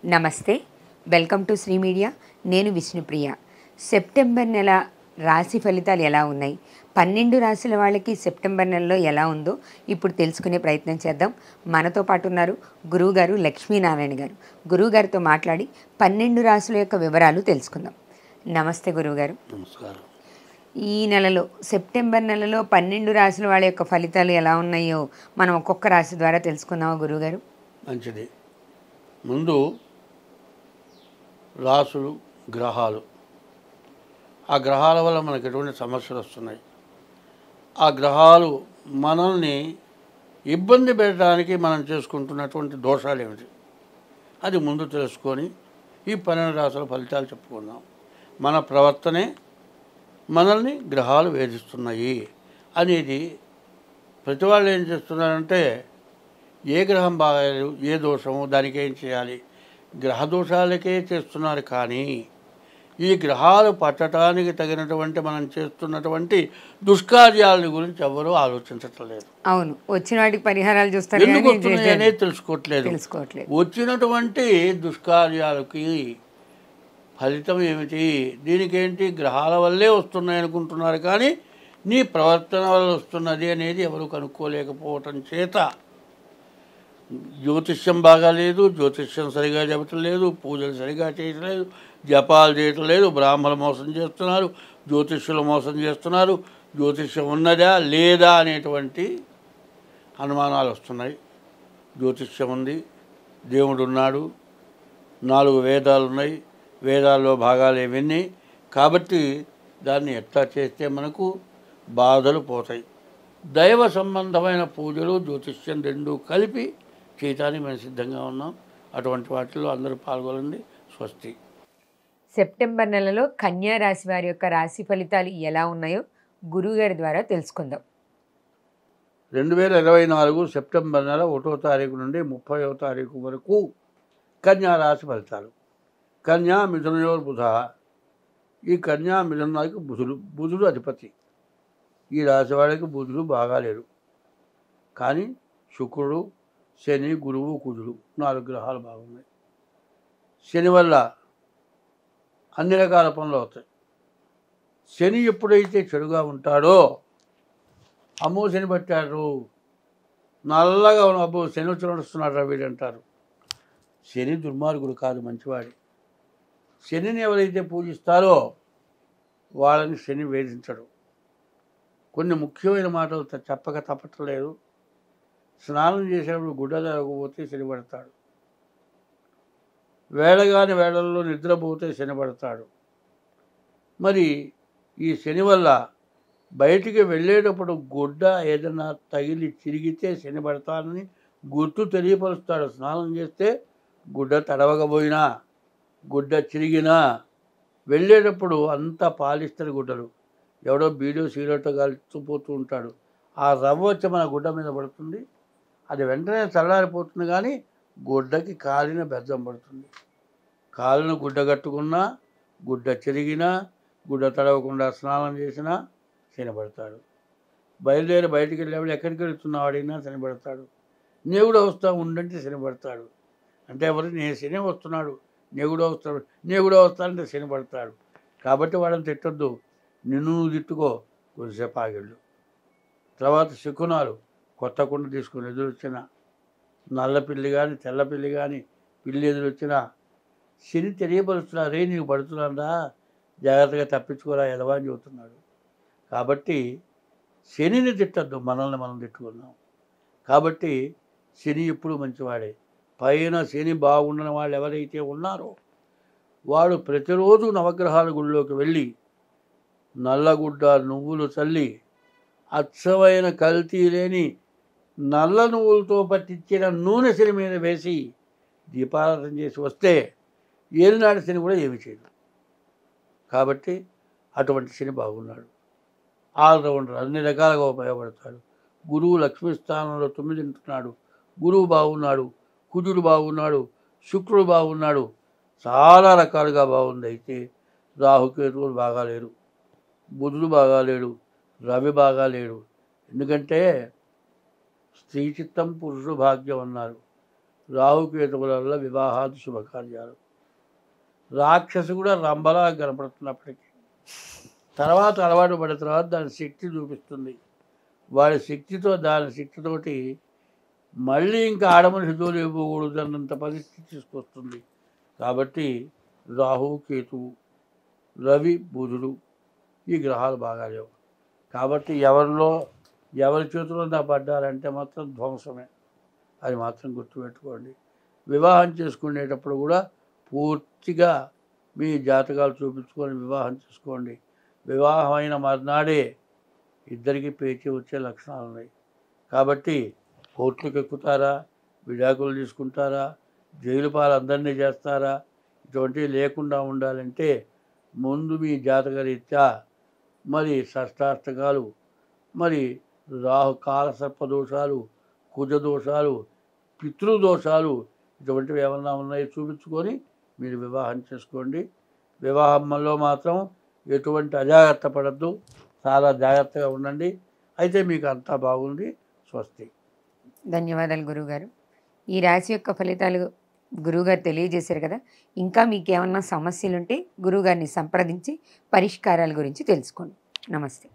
నమస్తే, welcome to Shri media. నేను Vishnupriya. September నెల రాశి ఫలితాలు ఎలా ఉన్నాయి, 12 రాశుల వాళ్ళకి సెప్టెంబర్ నెలలో ఎలా ఉందో ఇప్పుడు తెలుసుకునే ప్రయత్నం చేద్దాం. మనతో పాటు ఉన్నారు గురువుగారు లక్ష్మీనారాయణ గారు. గురువుగారితో మాట్లాడి 12 రాశుల యొక్క వివరాలు తెలుసుకుందాం. నమస్తే గురువుగారు. నమస్కారం. ఈ నెలలో సెప్టెంబర్ నెలలో 12 రాశుల వాళ్ళ యొక్క ఫలితాలు ఎలా ఉన్నాయో మనం ఒక్కొక్క రాశి ద్వారా తెలుసుకుందామా గురువుగారు? మంచిది. ముందు రాసులు, గ్రహాలు. ఆ గ్రహాల వల్ల మనకు ఎటువంటి సమస్యలు వస్తున్నాయి, ఆ గ్రహాలు మనల్ని ఇబ్బంది పెట్టడానికి మనం చేసుకుంటున్నటువంటి దోషాలు ఏమిటి, అది ముందు తెలుసుకొని ఈ 12 రాసుల ఫలితాలు చెప్పుకుందాం. మన ప్రవర్తనే మనల్ని గ్రహాలు వేధిస్తున్నాయి అనేది ప్రతి వాళ్ళు ఏం చేస్తున్నారంటే, ఏ గ్రహం బాగాలేదు, ఏ దోషము, దానికి ఏం చేయాలి, గ్రహ దోషాలకే చేస్తున్నారు. కానీ ఈ గ్రహాలు పట్టడానికి తగినటువంటి మనం చేస్తున్నటువంటి దుష్కార్యాల గురించి ఎవరూ ఆలోచించట్లేదు. అవును, వచ్చిన వాటికి పరిహారాలు చూస్తారు, ఎందుకు వస్తున్నాయి అనేది తెలుసుకోవట్లేదు. వచ్చినటువంటి దుష్కార్యాలకి ఫలితం ఏమిటి, దీనికేంటి, గ్రహాల వల్లే వస్తున్నాయి అనుకుంటున్నారు. కానీ నీ ప్రవర్తన వల్ల వస్తున్నది అనేది ఎవరు కనుక్కోలేకపోవటం చేత జ్యోతిష్యం బాగాలేదు, జ్యోతిష్యం సరిగా చెప్పటం లేదు, పూజలు సరిగా చేయట్లేదు, జపాలు చేయటం లేదు, బ్రాహ్మణులు మోసం చేస్తున్నారు, జ్యోతిష్యులు మోసం చేస్తున్నారు, జ్యోతిష్యం ఉన్నదా లేదా అనేటువంటి అనుమానాలు వస్తున్నాయి. జ్యోతిష్యం ఉంది, దేవుడు ఉన్నాడు, 4 వేదాలు ఉన్నాయి, వేదాల్లో భాగాలు ఇవన్నీ. కాబట్టి దాన్ని ఎట్లా చేస్తే మనకు బాధలు పోతాయి. దైవ సంబంధమైన పూజలు, జ్యోతిష్యం రెండూ కలిపి చేయటానికి మేము సిద్ధంగా ఉన్నాం. అటువంటి వాటిలో అందరూ పాల్గొనండి. స్వస్తి. సెప్టెంబర్ నెలలో కన్యా రాశి వారి యొక్క రాశి ఫలితాలు ఎలా ఉన్నాయో గురువుగారి ద్వారా తెలుసుకుందాం. 2024 సెప్టెంబర్ నెల 1వ తారీఖు నుండి 30వ తారీఖు వరకు కన్యా రాశి ఫలితాలు. కన్యా మిథునయోర్ బుధ. ఈ కన్యా మిథునానికి బుధుడు అధిపతి. ఈ రాశి వాడికి బుధుడు బాగాలేడు, కానీ శుక్రుడు, శని, గురువు, కుజుడు 4 గ్రహాలు బాగున్నాయి. శని వల్ల అన్ని రకాల పనులు అవుతాయి. శని ఎప్పుడైతే చెడుగా ఉంటాడో, అమ్మో శని పట్టాడు, నల్లగా అబ్బో శని వచ్చి నడుస్తున్నాడు వీడు అంటారు. శని దుర్మార్గుడు కాదు, మంచివాడి. శనిని ఎవరైతే పూజిస్తారో వాళ్ళని శని వేధించడు. కొన్ని ముఖ్యమైన మాటలు చెప్పక తప్పట్లేదు. స్నానం చేసేటప్పుడు గుడ్డ జరగకపోతే శని పడతాడు, వేళగాని వేళల్లో నిద్రపోతే శని పడతాడు. మరి ఈ శని వల్ల బయటికి వెళ్ళేటప్పుడు గుడ్డ ఏదైనా తగిలి చిరిగితే శని పడతానని గుర్తు తెలియపరుస్తాడు. స్నానం చేస్తే గుడ్డ తడవకపోయినా, గుడ్డ చిరిగినా, వెళ్ళేటప్పుడు అంతా పాలిస్తారు గుడ్డలు. ఎవడో బీడో సిగరెట్ కాల్చిపోతూ ఉంటాడు, ఆ రవ్వ వచ్చి మన గుడ్డ మీద పడుతుంది. అది వెంటనే చల్లారిపోతుంది, కానీ గుడ్డకి కాలిన బెద్దం పడుతుంది. కాలును గుడ్డ కట్టుకున్నా, గుడ్డ చిరిగినా, గుడ్డ తడవకుండా స్నానం చేసినా శనిపడతాడు. బయలుదేరి బయటికి వెళ్ళేవాడు ఎక్కడికి వెళ్తున్నావు అడిగినా శనిపడతాడు. నీ కూడా వస్తా ఉండంటే శనిపడతాడు. అంటే ఎవరు, నే శని వస్తున్నాడు, నీ కూడా వస్తాడు, నీ కూడా వస్తానంటే శనిపడతాడు. కాబట్టి వాళ్ళని తిట్టొద్దు, నిన్ను తిట్టుకో, కొద్దిసేపు ఆగిళ్ళు. తర్వాత శకునాలు. కొత్త కుండ తీసుకుని ఎదురొచ్చిన నల్ల పిల్లి కానీ తెల్ల పిల్లి కానీ పిల్లి ఎదురొచ్చినా శని తెలియపరుస్తున్నా, రే నీకు పడుతున్నాడా, జాగ్రత్తగా తప్పించుకోరా ఎదవా అని చెబుతున్నాడు. కాబట్టి శనిని తిట్టద్దు, మనల్ని మనం తిట్టుకున్నాం. కాబట్టి శని ఎప్పుడు మంచివాడే. పైన శని బాగుండని వాళ్ళు ఎవరైతే ఉన్నారో వాడు ప్రతిరోజు నవగ్రహాల గుళ్ళోకి వెళ్ళి నల్లగుడ్డ నువ్వులు చల్లి అచ్చమైన కల్తీ లేని నల్ల నువ్వులతో పట్టించిన నూనె శని మీద వేసి దీపారాధన చేసి వస్తే ఏలినాడు శని కూడా ఏమి చేయదు. కాబట్టి అటువంటి శని బాగున్నాడు, ఆల్రౌండర్, అన్ని రకాలుగా ఉపయోగపడతాడు. గురువు లక్ష్మీ స్థానంలో 9 ఉంటున్నాడు, గురువు బాగున్నాడు, కుజుడు బాగున్నాడు, శుక్రుడు బాగున్నాడు, చాలా రకాలుగా బాగుంది. అయితే రాహుకేతువులు బాగాలేరు, బుధుడు బాగాలేడు, రవి బాగాలేడు. ఎందుకంటే స్త్రీ చిత్తం పురుషుడు భాగ్యం అన్నారు. రాహుకేతువుల వల్ల వివాహాది శుభకార్యాలు. రాక్షసు కూడా రంభలా కనపడుతున్నప్పటికీ తర్వాత అలవాటు పడిన తర్వాత దాని శక్తి చూపిస్తుంది. వాడి శక్తితో దాని శక్తితోటి మళ్ళీ ఇంకా ఆడమనిషి జోలి ఇవ్వకూడదు అన్నంత పరిస్థితి తీసుకొస్తుంది. కాబట్టి రాహు, కేతువు, రవి, బుధుడు ఈ గ్రహాలు బాగా లేవు. కాబట్టి ఎవరి చేతిలో నా పడ్డారంటే మాత్రం ధ్వంసమే. అది మాత్రం గుర్తుపెట్టుకోండి. వివాహం చేసుకునేటప్పుడు కూడా పూర్తిగా మీ జాతకాలు చూపించుకొని వివాహం చేసుకోండి. వివాహం అయిన మర్నాడే ఇద్దరికి పేచి వచ్చే లక్షణాలు ఉన్నాయి. కాబట్టి కోర్టులకు ఎక్కుతారా, విడాకులు తీసుకుంటారా, జైలు పాలు అందరినీ చేస్తారా, ఇటువంటివి లేకుండా ఉండాలంటే ముందు మీ జాతకరీత్యా మరి షష్టాష్టకాలు, మరి రాహు కాలసర్ప దోషాలు, కుజ దోషాలు, పితృదోషాలు ఇటువంటివి ఏమన్నా ఉన్నాయో చూపించుకొని మీరు వివాహం చేసుకోండి. వివాహంలో మాత్రం ఎటువంటి అజాగ్రత్త పడద్దు, చాలా జాగ్రత్తగా ఉండండి. అయితే మీకు అంతా బాగుంది. స్వస్తి. ధన్యవాదాలు గురువుగారు. ఈ రాశి యొక్క ఫలితాలు గురువుగారు తెలియజేశారు కదా. ఇంకా మీకు ఏమన్నా సమస్యలుంటే గురువుగారిని సంప్రదించి పరిష్కారాల గురించి తెలుసుకోండి. నమస్తే.